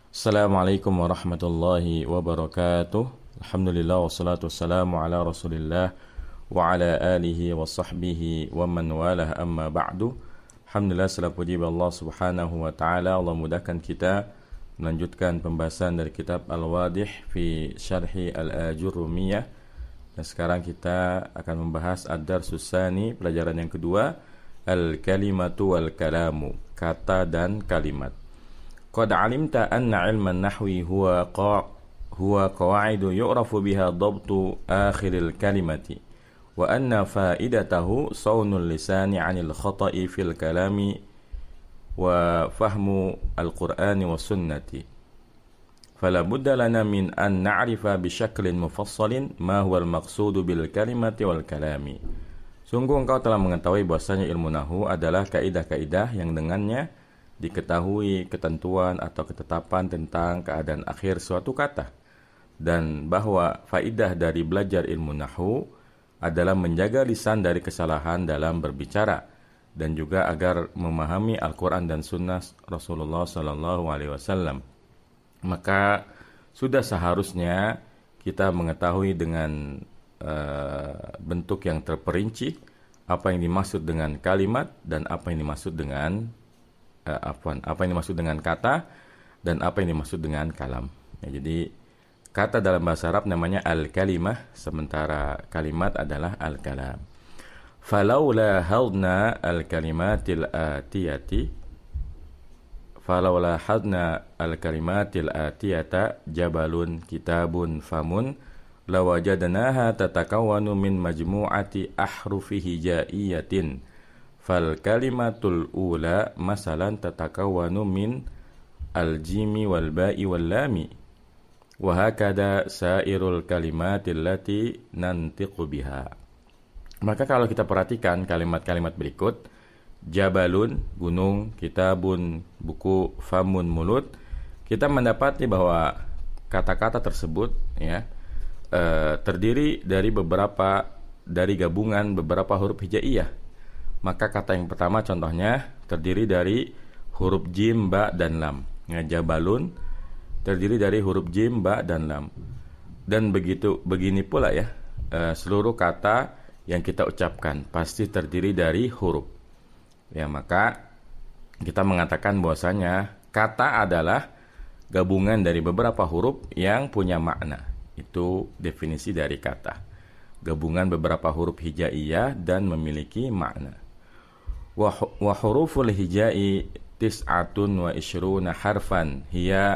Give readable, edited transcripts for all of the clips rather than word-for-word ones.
Assalamualaikum warahmatullahi wabarakatuh. Alhamdulillah wassalatu wassalamu ala Rasulillah wa ala alihi wa sahbihi wa man walah amma ba'du. Alhamdulillah, segala puji bagi Allah Subhanahu wa taala. Allah mudahkan kita melanjutkan pembahasan dari kitab Al-Wadih fi Syarhi Al-Ajurrumiyah. Dan sekarang kita akan membahas Ad-Darsus Tsani, pelajaran yang kedua, Al-Kalimatu wal Kalamu, kata dan kalimat. Qad alimta anna ilman nahwi huwa qawaidu yu'rafu biha dhabtu akhiril kalimati wa anna faidatahu sawnul lisani 'anil khata'i fil kalami wa fahmu al-Qur'ani was sunnati. Fala budda lana min an na'rifa bi syaklin mufassalin ma huwa al-maqsudu bil kalimati wal kalami. Sungguh engkau telah mengetahui bahwasanya ilmu nahwu adalah kaidah-kaidah yang dengannya diketahui ketentuan atau ketetapan tentang keadaan akhir suatu kata, dan bahwa faidah dari belajar ilmu nahwu adalah menjaga lisan dari kesalahan dalam berbicara, dan juga agar memahami Al-Quran dan Sunnah Rasulullah SAW. Maka sudah seharusnya kita mengetahui dengan bentuk yang terperinci apa yang dimaksud dengan kalimat dan apa yang dimaksud dengan apa yang dimaksud dengan kata dan apa yang dimaksud dengan kalam. Ya, jadi kata dalam bahasa Arab namanya al-kalimah, sementara kalimat adalah al-kalam. Falaula hadna al-kalimatil atiyati jabalun kitabun famun lawajadnaha tatakawwanu min majmu'ati ahrufi hijaiyatin. Fal kalimatul ula masalan tatakawwanu min al-jimi wal ba'i wal lami wa hakada sairul kalimatil lati nantiqu biha. Maka kalau kita perhatikan kalimat-kalimat berikut, jabalun gunung, kitabun buku, famun mulut, kita mendapati bahwa kata-kata tersebut ya terdiri dari gabungan beberapa huruf hijaiyah. Maka kata yang pertama contohnya terdiri dari huruf jim, ba, dan lam. Ya, jabalun terdiri dari huruf jim, ba, dan lam. Dan begini pula ya, seluruh kata yang kita ucapkan pasti terdiri dari huruf. Ya, maka kita mengatakan bahwasanya kata adalah gabungan dari beberapa huruf yang punya makna. Itu definisi dari kata. Gabungan beberapa huruf hijaiyah dan memiliki makna. Wa huruful hijai tis'atun wa ishruna harfan hiya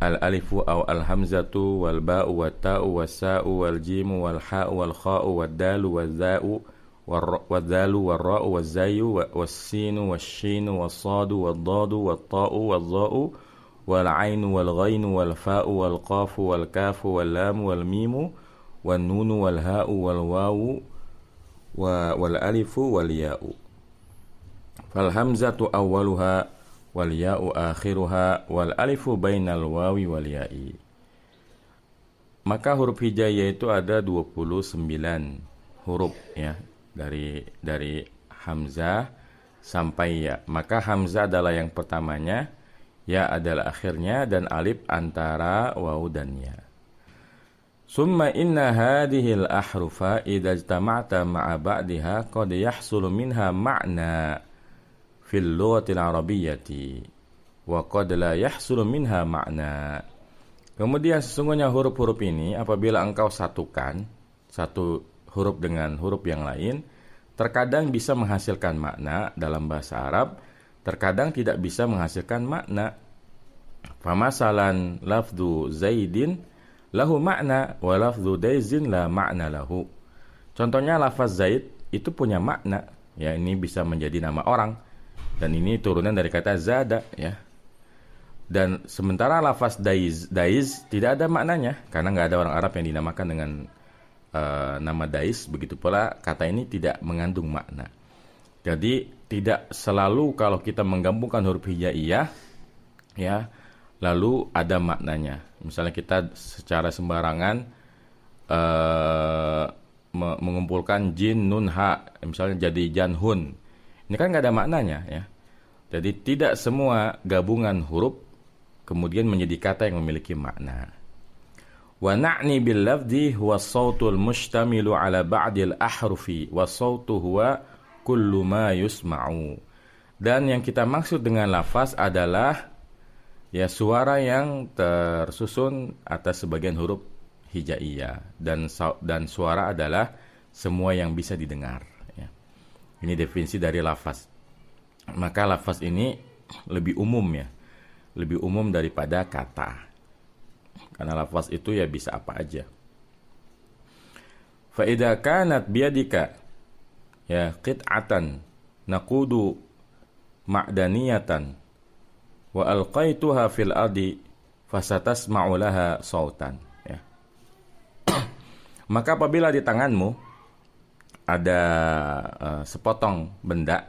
al-alifu aw al-hamzatu wal ba'u wat ta'u was sa'u wal jimu wal ha'u wal kha'u wad dalu waz za'u wad dalu war ra'u waz zayu was sinu was shinu was sadu wad dadu wat ta'u waz za'u wal 'ainu wal ghainu wal fa'u wal qafu wal kafu wal lamu wal mimu wan nunu wal ha'u wal wawu wal alifu wal ya'u. Fal hamzatu awwaluha wal ya'u akhiruha wal alifu bainal wawi wal ya'i. Maka huruf hijaiyah itu ada 29 huruf ya, dari hamzah sampai ya. Maka hamzah adalah yang pertamanya, ya adalah akhirnya, dan alif antara wawu dan ya. Summa inna hadhil ahrufa idza ijtama'ta ma'a ba'diha qad yahsulu minha ma'na fil lughatil arabiyyati wa qad la yahsulu minha ma'na. Kemudian sesungguhnya huruf-huruf ini apabila engkau satukan satu huruf dengan huruf yang lain, terkadang bisa menghasilkan makna dalam bahasa Arab, terkadang tidak bisa menghasilkan makna. Famasalan lafdhu zaidin lahu makna wa lafdhu daizin la makna lahu. Contohnya lafaz Zaid itu punya makna, ya, ini bisa menjadi nama orang, dan ini turunan dari kata zada ya. Dan sementara lafaz daiz tidak ada maknanya, karena nggak ada orang Arab yang dinamakan dengan nama daiz. Begitu pula kata ini tidak mengandung makna. Jadi tidak selalu kalau kita menggabungkan huruf hijaiyah ya lalu ada maknanya. Misalnya kita secara sembarangan mengumpulkan jin nun ha, misalnya jadi janhun, ini kan nggak ada maknanya ya. Jadi tidak semua gabungan huruf kemudian menjadi kata yang memiliki makna. Wa na'ni bil lafzi huwa as-sautul mushtamilu ala ba'dil ahrufi wa sautu huwa kullu ma yusma'u. Dan yang kita maksud dengan lafaz adalah ya suara yang tersusun atas sebagian huruf hijaiyah, dan suara adalah semua yang bisa didengar, ya. Ini definisi dari lafaz. Maka lafaz ini lebih umum, ya, lebih umum daripada kata, karena lafaz itu ya bisa apa aja. Fa idza kanat biyadika ya qit'atan naqudu ma'daniyatan wa alqaituha fil ardi fasatasma'u laha sautan, ya. Maka apabila di tanganmu ada sepotong benda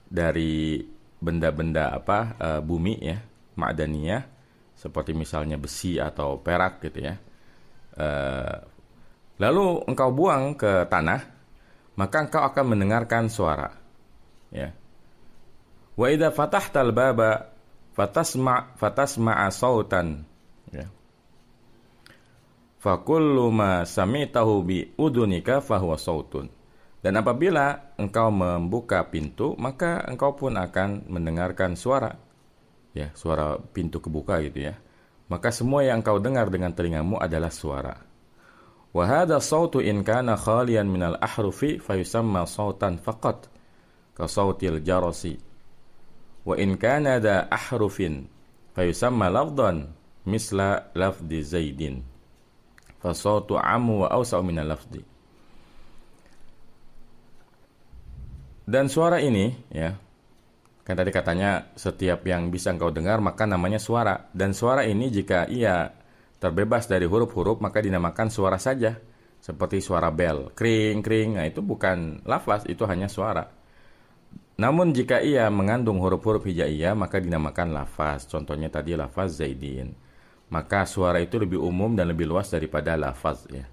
dari benda-benda bumi, ya, ma'daniyah, seperti misalnya besi atau perak gitu, ya, lalu engkau buang ke tanah, maka engkau akan mendengarkan suara, ya. Wa idza fatahtal baba fatasma'a sautan, ya. Fa kullu ma sami'tahu bi udunika fahuwa sautun. Dan apabila engkau membuka pintu, maka engkau pun akan mendengarkan suara, ya, suara pintu kebuka gitu, ya. Maka semua yang engkau dengar dengan telingamu adalah suara. Wa hadha sautu in kana khaliyan minal ahrufi fayusamma sautan faqat ka sautil jarasi. Wa in kana da ahrufin fayusamma lafdhan misla lafdi zaidin. Fa sautu amu wa awsa'u minal lafdi. Dan suara ini, ya, kan tadi katanya setiap yang bisa engkau dengar maka namanya suara. Dan suara ini jika ia terbebas dari huruf-huruf maka dinamakan suara saja. Seperti suara bel, kring, kring. Nah, itu bukan lafaz, itu hanya suara. Namun jika ia mengandung huruf-huruf hijaiyah maka dinamakan lafaz. Contohnya tadi lafaz zaidin. Maka suara itu lebih umum dan lebih luas daripada lafaz, ya.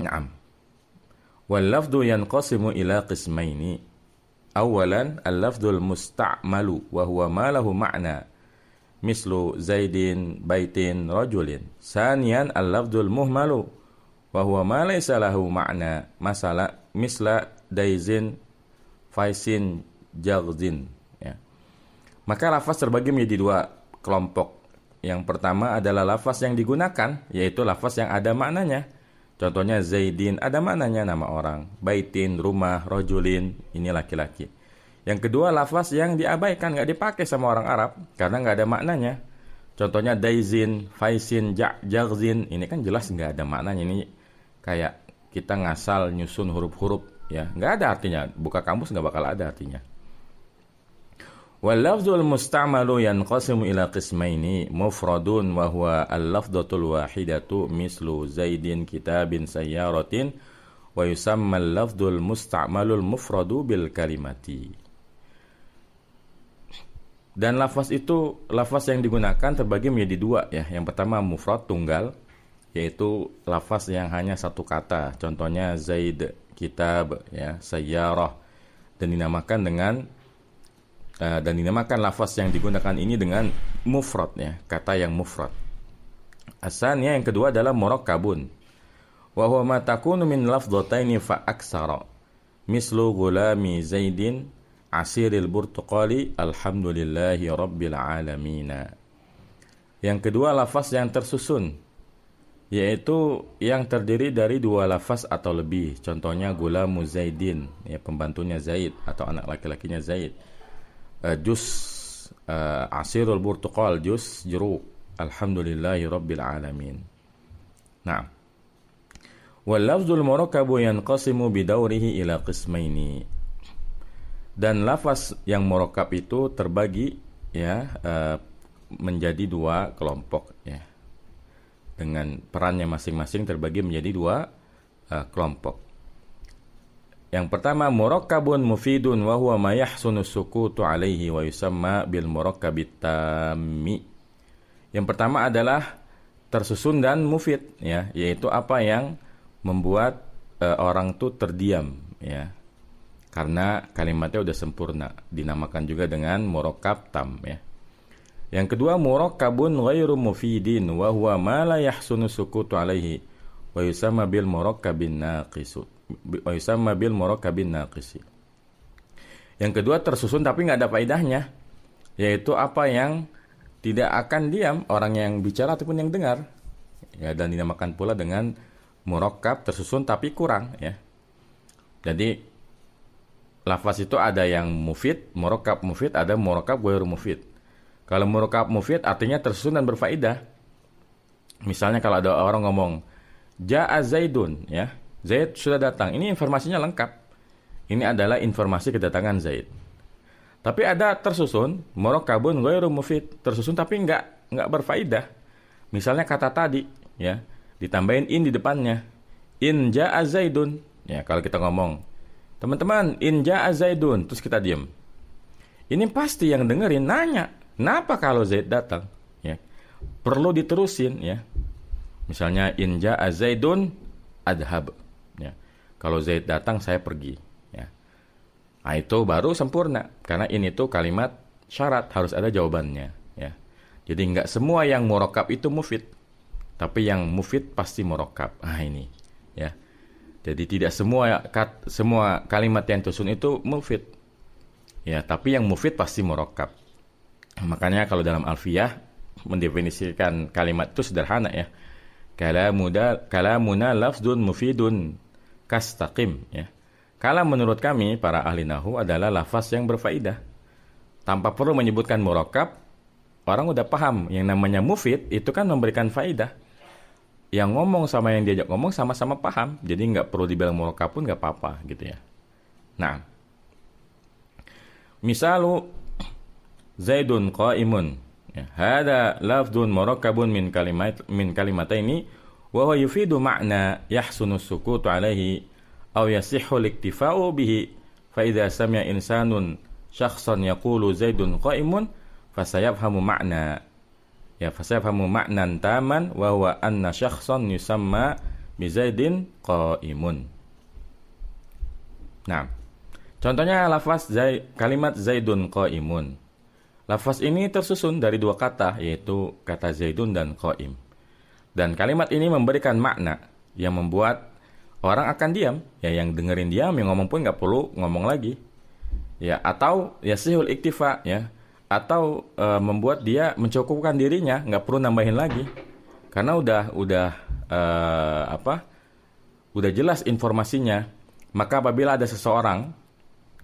Naam. Wal lafdhu yanqasimu ila qismaini. Awalan al-lafdhul musta'malu wa huwa ma lahu ma'na mislu zaidin, baitin, rajulin. Saniyan al-lafdhul muhmalu wa huwa ma laysa lahu ma'na misla daizin, faisin, jagzin, ya. Maka lafaz terbagi menjadi dua kelompok. Yang pertama adalah lafaz yang digunakan, yaitu lafaz yang ada maknanya. Contohnya zaidin ada maknanya nama orang, baitin rumah, rajulin ini laki-laki. Yang kedua lafaz yang diabaikan, nggak dipakai sama orang Arab karena nggak ada maknanya. Contohnya daizin, faisin, jagzin ini kan jelas nggak ada maknanya. Ini kayak kita ngasal nyusun huruf-huruf, ya, nggak ada artinya. Buka kamus nggak bakal ada artinya. Wal lafzul musta'malu yanqasimu ila qismaini mufradun wa huwa al-lafdhatul wahidatu mislu zaidin, kitabin, sayyaratin, wa yusamma al-lafdhul musta'malul mufradu bil kalimati. Dan lafaz itu, lafaz yang digunakan terbagi menjadi dua, ya. Yang pertama mufrad tunggal, yaitu lafaz yang hanya satu kata. Contohnya zaid, kitab, ya, sayyarah, dan dinamakan lafaz yang digunakan ini dengan mufrad, ya, kata yang mufrad. Asalnya yang kedua adalah murakkabun. Wa huwa ma takunu min lafdhataini fa aksara. Mislu gulami zaidin, asiril burtuqali, alhamdulillahi rabbil alamin. Yang kedua lafaz yang tersusun, yaitu yang terdiri dari dua lafaz atau lebih. Contohnya gulamu zaidin, ya, pembantunya Zaid atau anak laki-lakinya Zaid. Jus asirul burtuqal, jus jeruk, alhamdulillahi rabbil alamin. Nah, wal lafzul murakkabu yanqasimu bidawrihi ila qismaini. Dan lafaz yang murakkab itu terbagi, ya, menjadi dua kelompok, ya. Dengan perannya masing-masing terbagi menjadi dua kelompok. Yang pertama murakkabun mufidun wa huwa ma yahsunu sukutu alaihi wa yusamma bil murakkabit tammi. Yang pertama adalah tersusun dan mufid, ya, yaitu apa yang membuat orang itu terdiam, ya, karena kalimatnya udah sempurna, dinamakan juga dengan murakkab tam, ya. Yang kedua, murakkabun ghairu mufidin wa huwa ma la yahsunu sukutu alaihi wa yusamma bil murakkabin naqisu. Wa yusamma bil murakkabin naqisi. Yang kedua, tersusun tapi nggak ada faedahnya, yaitu apa yang tidak akan diam, orang yang bicara ataupun yang dengar. Ya, dan dinamakan pula dengan murakkab, tersusun tapi kurang, ya. Jadi lafaz itu ada yang mufid, murakkab mufid, ada murakkab ghairu mufid. Kalau murakkab mufid artinya tersusun dan berfaedah. Misalnya kalau ada orang ngomong Ja'a Zaidun, ya, Zaid sudah datang. Ini informasinya lengkap. Ini adalah informasi kedatangan Zaid. Tapi ada tersusun murakkabun ghairu mufid, tersusun tapi enggak berfaedah. Misalnya kata tadi, ya, ditambahin in di depannya. In Ja'a Zaidun. Ya, kalau kita ngomong, teman-teman, in Ja'a Zaidun, terus kita diam. Ini pasti yang dengerin nanya, kenapa kalau Zaid datang? Ya. Perlu diterusin, ya. Misalnya in Ja'a Zaidun adhab. Ya. Kalau Zaid datang saya pergi, ya. Nah, itu baru sempurna karena ini tuh kalimat syarat, harus ada jawabannya, ya. Jadi enggak semua yang murakkab itu mufid, tapi yang mufid pasti murakkab. Ah, ini, ya. Jadi tidak semua kalimat yang tersusun itu mufid. Ya, tapi yang mufid pasti murakkab. Makanya kalau dalam alfiyah mendefinisikan kalimat itu sederhana, ya. Kalamuna lafzun mufidun kastaqim, ya. Kalam menurut kami para ahli nahwu adalah lafaz yang berfaedah. Tanpa perlu menyebutkan murakkab, orang udah paham yang namanya mufid itu kan memberikan faedah. Yang ngomong sama yang diajak ngomong sama-sama paham. Jadi nggak perlu dibilang murakkab pun nggak apa-apa gitu, ya. Nah, misalu Zaidun qa'imun. Ya, hada lafdun murakkabun min kalimataini wa huwa yufidu ma'na yahsunu sukutu alaihi aw yasihhu al-iktifa'u bihi fa idza sami'a insanun syakhsan yaqulu Zaidun qa'imun fasayafhamu ma'na. Ya, fasayafhamu ma'nan taman wa huwa anna syakhsan yusamma bi Zaidin qa'imun. Nah, contohnya lafaz kalimat Zaidun qa'imun. Lafaz ini tersusun dari dua kata, yaitu kata Zaidun dan qa'im. Dan kalimat ini memberikan makna yang membuat orang akan diam. Ya, yang dengerin diam, yang ngomong pun nggak perlu ngomong lagi. Ya, atau yasihul iktifa, ya. Atau membuat dia mencukupkan dirinya, nggak perlu nambahin lagi. Karena udah jelas informasinya. Maka apabila ada seseorang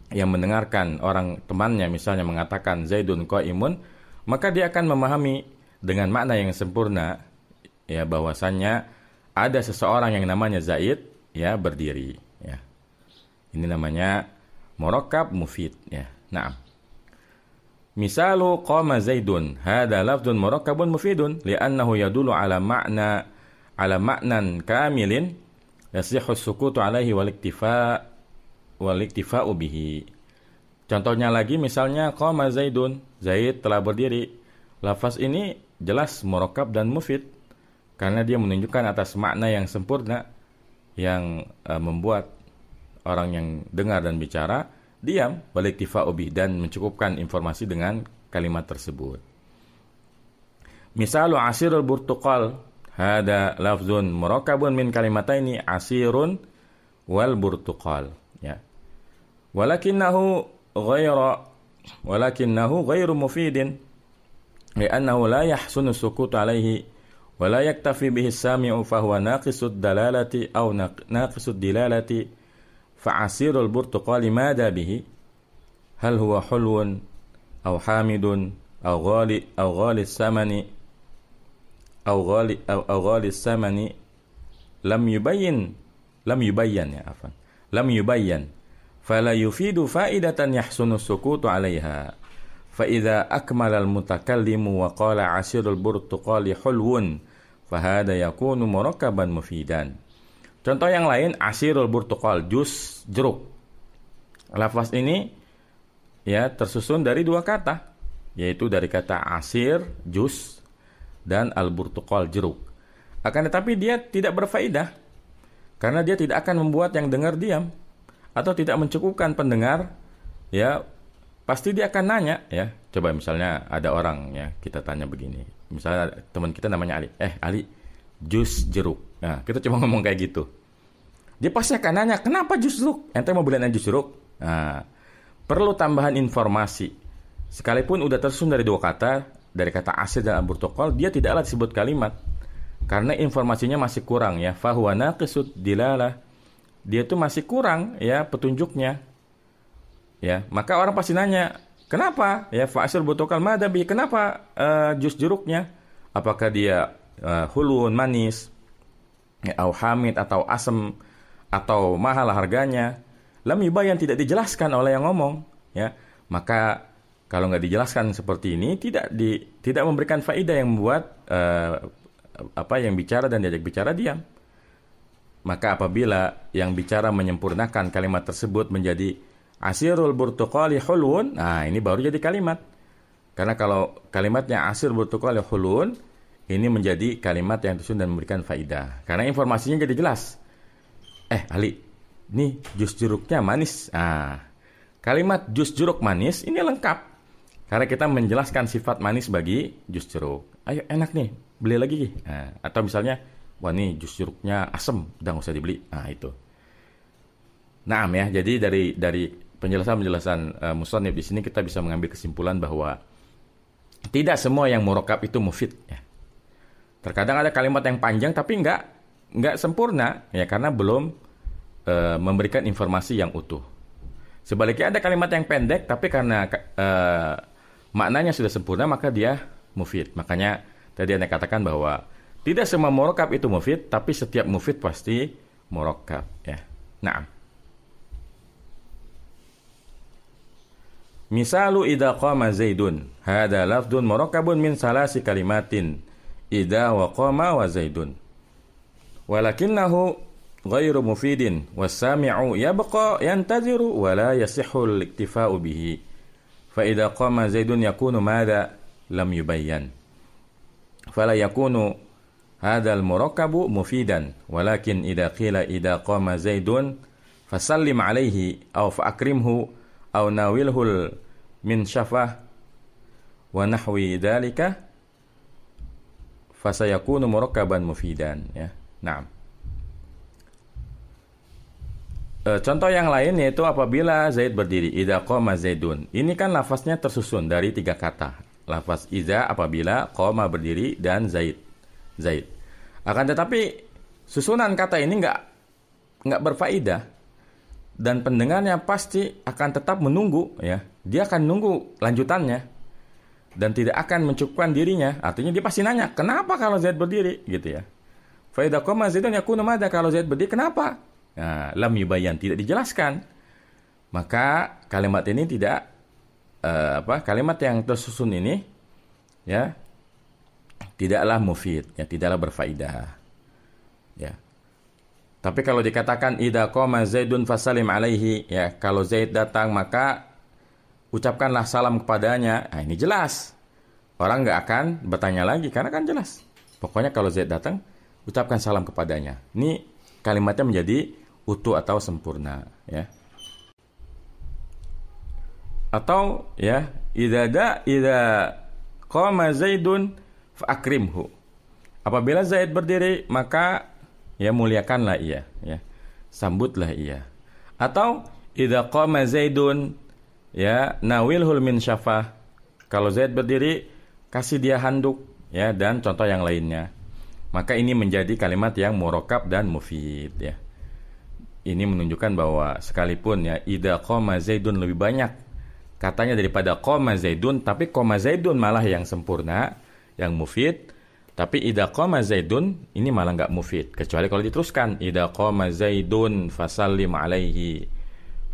yang mendengarkan orang temannya misalnya mengatakan Zaidun qa'imun, maka dia akan memahami dengan makna yang sempurna, ya, bahwasannya ada seseorang yang namanya Zaid, ya, berdiri, ya. Ini namanya murakkab mufid, ya. Nah, misalu qama Zaidun, hada lafdun murakkabun mufidun li'annahu yadullu ala ma'nan kamilin yasihhu sukutu alaihi wal iktifa'u bihi. Contohnya lagi misalnya qama Zaidun, Zaid telah berdiri. Lafaz ini jelas murakkab dan mufid karena dia menunjukkan atas makna yang sempurna yang membuat orang yang dengar dan bicara diam, wal iktifa'u bihi, dan mencukupkan informasi dengan kalimat tersebut. Misalu asirul burtuqal, hada lafzun murakkabun min kalimataini asirun wal burtuqal, ya. Walakinnahu ghairu mufidin li'annahu la yahsunu sukut alaihi wa la yaktafi bihi as-sami'u fa huwa naqisud dalalati aw naqisud dilalati fa asirul burtuqali madha bihi hal huwa hulwun aw hamidun aw ghali samani aw ghali samani lam yubayyan fala yufidu faidatan yahsunu sukutu 'alaiha fa idza akmala al-mutakallimu wa qala 'asirul burtuqali hulwun fa hada yakunu murakkaban mufidan. Contoh yang lain, asirul burtuqal, jus jeruk. Lafaz ini, ya, tersusun dari dua kata, yaitu dari kata asir jus dan al-burtuqal jeruk. Akan tetapi dia tidak berfaedah karena dia tidak akan membuat yang dengar diam atau tidak mencukupkan pendengar, ya, pasti dia akan nanya ya. Coba misalnya ada orang ya, kita tanya begini. Misalnya teman kita namanya Ali. Ali, jus jeruk. Nah, kita coba ngomong kayak gitu. Dia pasti akan nanya, kenapa jus jeruk? Ente mau beliin jus jeruk? Nah, perlu tambahan informasi. Sekalipun udah tersusun dari dua kata, dari kata asir dan al-burtuqal, dia tidaklah disebut kalimat. Karena informasinya masih kurang ya. Fahuwa naqisud dilalah. Dia itu masih kurang ya petunjuknya. Ya, maka orang pasti nanya, kenapa? Ya, fa'asir burtuqal madabi, kenapa jus jeruknya? Apakah dia hulun, manis, ya, au hamid atau asam atau mahal harganya? Lam yubayyan, tidak dijelaskan oleh yang ngomong, ya. Maka kalau nggak dijelaskan seperti ini, tidak memberikan faedah yang membuat yang bicara dan diajak bicara diam. Maka apabila yang bicara menyempurnakan kalimat tersebut menjadi asirul burtuqali hulun, nah ini baru jadi kalimat. Karena kalau kalimatnya asir burtuqali hulun, ini menjadi kalimat yang tersusun dan memberikan faedah. Karena informasinya jadi jelas. Ali, nih jus jeruknya manis. Kalimat jus jeruk manis ini lengkap. Karena kita menjelaskan sifat manis bagi jus jeruk. Ayo, enak nih, beli lagi. Atau misalnya, wah nih jus jeruknya asem, udah nggak usah dibeli. Itu. Naam ya, jadi dari penjelasan musannif di sini kita bisa mengambil kesimpulan bahwa tidak semua yang murakkab itu mufid ya. Terkadang ada kalimat yang panjang tapi nggak sempurna ya, karena belum memberikan informasi yang utuh. Sebaliknya ada kalimat yang pendek tapi karena maknanya sudah sempurna maka dia mufid. Makanya tadi Anda katakan bahwa tidak semua murakkab itu mufid, tapi setiap mufid pasti murakkab ya. Naam. Misalu idza qama Zaidun, hada lafdun murakkabun min salasi kalimatin, idza wa qama wa Zaidun. Walakinnahu ghairu mufidin was-sami'u yabqa yantaziru wa la yasihhu al-iktifa'u bihi. Fa idza qama Zaidun yakunu madha lam yubayyan. Fala yakunu hada al-murakkabu mufidan, walakin idza qila idza qama Zaidun fasallim alayhi aw fa'akrimhu aw nawilhul min syafah wa nahwi dzalika fasayakunu murakkaban mufidan ya. Naam. Contoh yang lain yaitu apabila Zaid berdiri, idza qama Zaidun. Ini kan lafaznya tersusun dari 3 kata. Lafaz idza apabila, qama berdiri, dan Zaid. Akan tetapi susunan kata ini enggak berfaedah. Dan pendengarnya pasti akan tetap menunggu ya. Dia akan nunggu lanjutannya dan tidak akan mencukupkan dirinya. Artinya dia pasti nanya, kenapa kalau Zaid berdiri gitu ya. Fa idza qama Zaidun yakunu madza, kalau Zaid berdiri kenapa? Nah, lam yubayyan, tidak dijelaskan. Maka kalimat ini tidak kalimat yang tersusun ini ya tidaklah mufid, ya tidaklah berfaedah. Ya. Tapi kalau dikatakan idza qama Zaidun fasalim alaihi, ya kalau Zaid datang maka ucapkanlah salam kepadanya. Nah, ini jelas. Orang nggak akan bertanya lagi karena kan jelas. Pokoknya kalau Zaid datang, ucapkan salam kepadanya. Ini kalimatnya menjadi utuh atau sempurna, ya. Atau ya, idza qama Zaidun fa'akrimhu. Apabila Zaid berdiri, maka ya muliakanlah ia, ya. Sambutlah ia. Atau idza qama Zaidun ya nawilhul min syafah. Kalau Zaid berdiri, kasih dia handuk, ya, dan contoh yang lainnya. Maka ini menjadi kalimat yang murakkab dan mufid, ya. Ini menunjukkan bahwa sekalipun ya idza qama Zaidun lebih banyak katanya daripada qama Zaidun, tapi qama Zaidun malah yang sempurna, yang mufid. Tapi idza qama Zaidun ini malah enggak mufid, kecuali kalau diteruskan idza qama Zaidun fasallim alaihi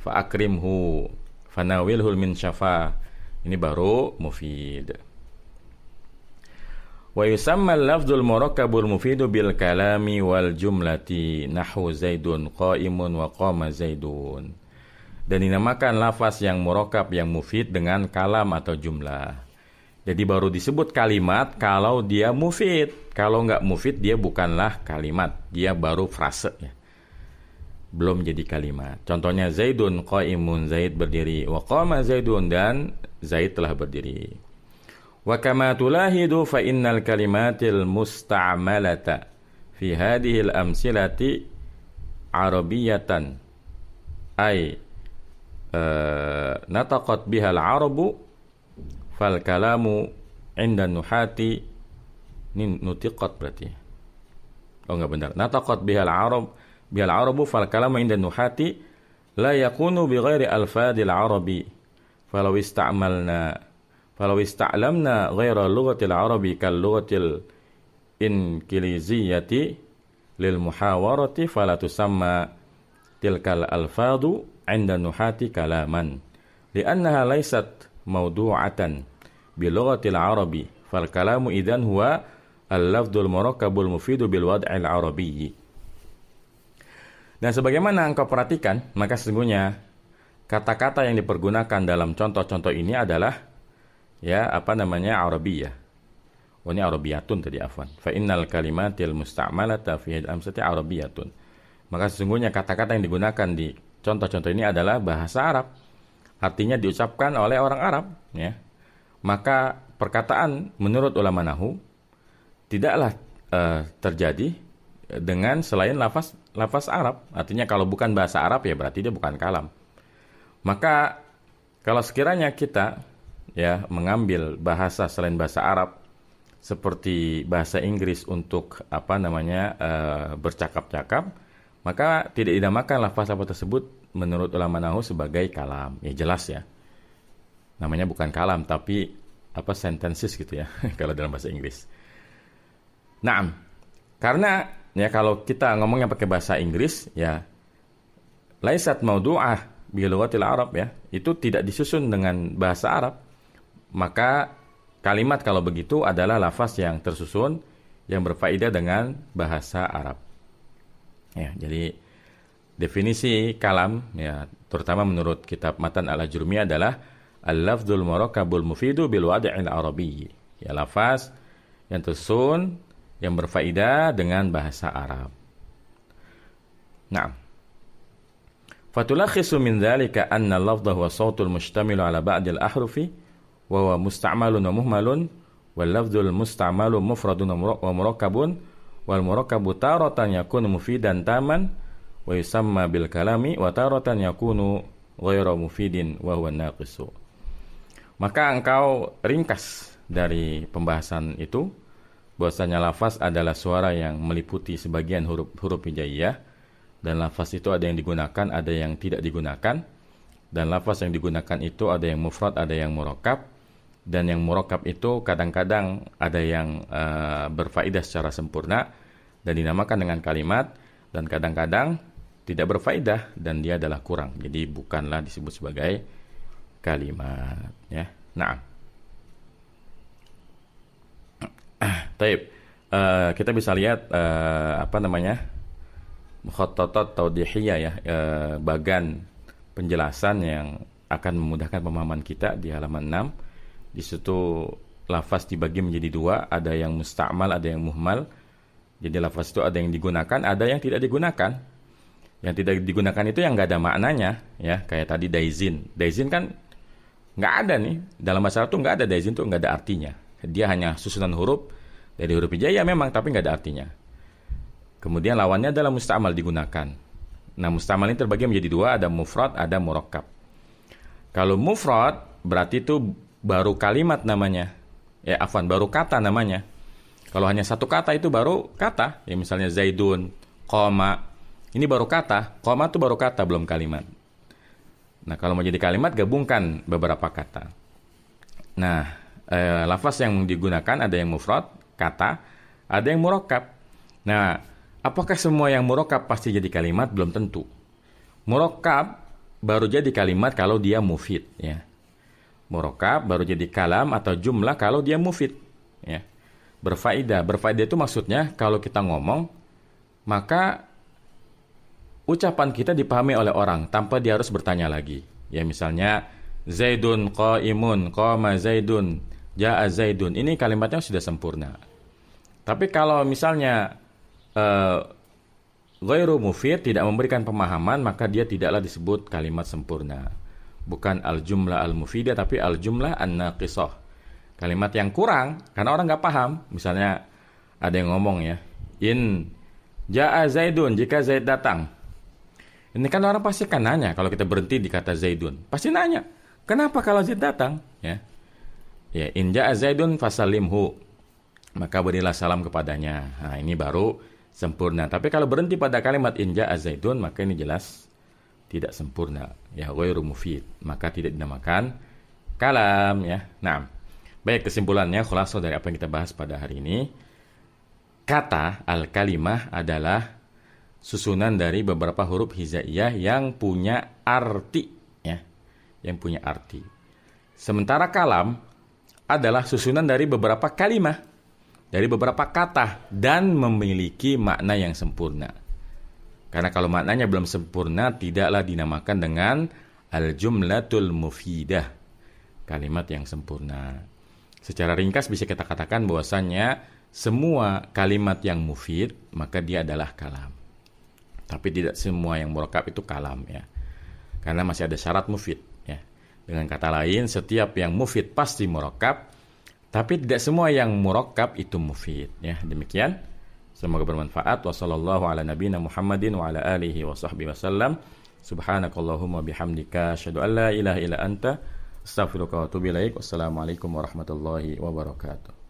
fa akrimhu fanawilhul min syafa. Ini baru mufid. Wa yusamma al-lafdzul murakkabul mufidu bil kalami wal jumlati nahwu Zaidun qa'imun wa qama Zaidun. Dan dinamakan lafaz yang murakkab yang mufid dengan kalam atau jumlah. Jadi baru disebut kalimat kalau dia mufid. Kalau enggak mufid dia bukanlah kalimat, dia baru frase, ya. belum jadi kalimat. Contohnya Zaidun qa'imun, Zaid berdiri, wa qama Zaidun, dan Zaid telah berdiri. Wa kama tulahidu fa innal kalimatil musta'malata fi hadhihi al-amsilati arabiyatan ay nataqat biha al-arabu fal kalamu inda nuhati nutiqat berarti. Oh enggak benar. Nataqat biha al-arabu fal kalamu inda nuhati la yakunu bi ghairi alfadil arabi falau ista'lamna ghaira lughatil arabi kal lughatil inkiliziyati lil muhawarati fala tusamma tilkal alfadu 'inda nuhati kalaman li'annaha laysat mawdu'atan bi lughatil arabi fal kalamu idzan huwa al-lafdzul murakkabul mufidu bil wad'il arabiyyi. Dan sebagaimana engkau perhatikan, maka sesungguhnya kata-kata yang dipergunakan dalam contoh-contoh ini adalah arabiyah. Oh, ini arabiyatun tadi, afwan. Fa innal kalimatil musta'malata fi al-amsati arabiyatun. Maka sesungguhnya kata-kata yang digunakan di contoh-contoh ini adalah bahasa Arab. Artinya diucapkan oleh orang Arab, ya. Maka perkataan menurut ulama nahwu tidaklah terjadi dengan selain lafaz Arab. Artinya kalau bukan bahasa Arab ya berarti dia bukan kalam. Maka kalau sekiranya kita mengambil bahasa selain bahasa Arab seperti bahasa Inggris untuk bercakap-cakap, maka tidak dinamakan lafaz-lafaz tersebut menurut ulama nahwu sebagai kalam. Ya jelas ya. Namanya bukan kalam tapi sentences gitu ya kalau dalam bahasa Inggris. Naam. Karena kalau kita ngomongnya pakai bahasa Inggris laisat maudu'ah bi lughatil Arab itu tidak disusun dengan bahasa Arab. Maka kalimat kalau begitu adalah lafaz yang tersusun yang berfaedah dengan bahasa Arab. Jadi definisi kalam terutama menurut kitab Matan al-Ajrumi adalah al-lafdzul murakkabul mufidu bil wad'il arabiyyi. Lafaz yang tersusun yang berfaedah dengan bahasa Arab. Naam. Fatulakhisu min dzalika anna al-lafdha huwa shautul mushtamilu ala ba'dil ahrufi wa huwa musta'malun wa muhmalun wal lafdzul musta'malu mufradun wa murakkabun wal murakkabu taratan yakunu mufidan taman wa yusamma bil kalami wa taratan yakunu ghairu mufidin wa huwa naqisu. Maka engkau ringkas dari pembahasan itu bahwasanya lafaz adalah suara yang meliputi sebagian huruf hijaiyah, dan lafaz itu ada yang digunakan, ada yang tidak digunakan, dan lafaz yang digunakan itu ada yang mufrad, ada yang murakkab, dan yang murakkab itu kadang-kadang ada yang berfaedah secara sempurna dan dinamakan dengan kalimat, dan kadang-kadang tidak berfaedah dan dia adalah kurang, jadi bukanlah disebut sebagai kalimat ya. Nah, taib. Kita bisa lihat mukhattatat tawdihiyah bagan penjelasan yang akan memudahkan pemahaman kita di halaman 6. Di situ lafaz dibagi menjadi dua, ada yang musta'mal, ada yang muhmal. Jadi lafaz itu ada yang digunakan, ada yang tidak digunakan. Yang tidak digunakan itu yang nggak ada maknanya, ya, kayak tadi daizin. Daizin kan nggak ada nih dalam bahasa Arab tuh, nggak ada daizin tuh, nggak ada artinya. Dia hanya susunan huruf dari huruf hijaiyah memang, tapi nggak ada artinya. Kemudian lawannya adalah musta'mal, digunakan. Nah, musta'mal ini terbagi menjadi dua, ada mufrad, ada murakkab. Kalau mufrad berarti itu baru kalimat namanya. Baru kata namanya. Kalau hanya satu kata itu baru kata. Ya misalnya Zaidun, qoma. Ini baru kata. Qoma itu baru kata, belum kalimat. Nah, kalau mau jadi kalimat gabungkan beberapa kata. Nah, lafaz yang digunakan ada yang mufrad, kata, ada yang murakkab. Nah, apakah semua yang murakkab pasti jadi kalimat? Belum tentu. Murakkab baru jadi kalimat kalau dia mufid, ya. Murakkab baru jadi kalam atau jumlah kalau dia mufid, ya. Berfaedah. Berfaedah itu maksudnya kalau kita ngomong, maka ucapan kita dipahami oleh orang tanpa dia harus bertanya lagi. Ya, misalnya Zaidun qaimun, qama Zaidun, ja'a Zaidun. Ini kalimatnya sudah sempurna. Tapi kalau misalnya ghairu mufid, tidak memberikan pemahaman, maka dia tidaklah disebut kalimat sempurna. Bukan al-jumlah al-mufidah, tapi al-jumlah an-naqisah. Kalimat yang kurang, karena orang nggak paham. Misalnya ada yang ngomong ya, in ja'a Zaidun, jika Zaid datang. Ini kan orang pasti kan nanya, kalau kita berhenti di kata Zaidun, pasti nanya, kenapa kalau Zaid datang? Ya, in ja'a Zaidun fasalimhu, maka berilah salam kepadanya. Nah, ini baru sempurna. Tapi kalau berhenti pada kalimat in ja'a Zaidun, maka ini jelas tidak sempurna. Ya, ghairu mufid, maka tidak dinamakan kalam. Ya, nah, baik, kesimpulannya, khulasah dari apa yang kita bahas pada hari ini, kata al-kalimah adalah susunan dari beberapa huruf hijaiyah yang punya arti, ya, yang punya arti. Sementara kalam adalah susunan dari beberapa kalimah, dari beberapa kata, dan memiliki makna yang sempurna. Karena kalau maknanya belum sempurna, tidaklah dinamakan dengan al-jumlatul mufidah, kalimat yang sempurna. Secara ringkas bisa kita katakan bahwasannya semua kalimat yang mufid, maka dia adalah kalam. Tapi tidak semua yang murakkab itu kalam, ya. Karena masih ada syarat mufid, ya. Dengan kata lain, setiap yang mufid pasti murakkab, tapi tidak semua yang murakkab itu mufid, ya. Demikian. Semoga bermanfaat. Wassallallahu ala nabiyina Muhammadin wa ala alihi wa sahbihi wasallam. Subhanakallahumma bihamdika asyhadu an la ilaha illa anta astaghfiruka wa atubu ilaik. Wassalamualaikum warahmatullahi wabarakatuh.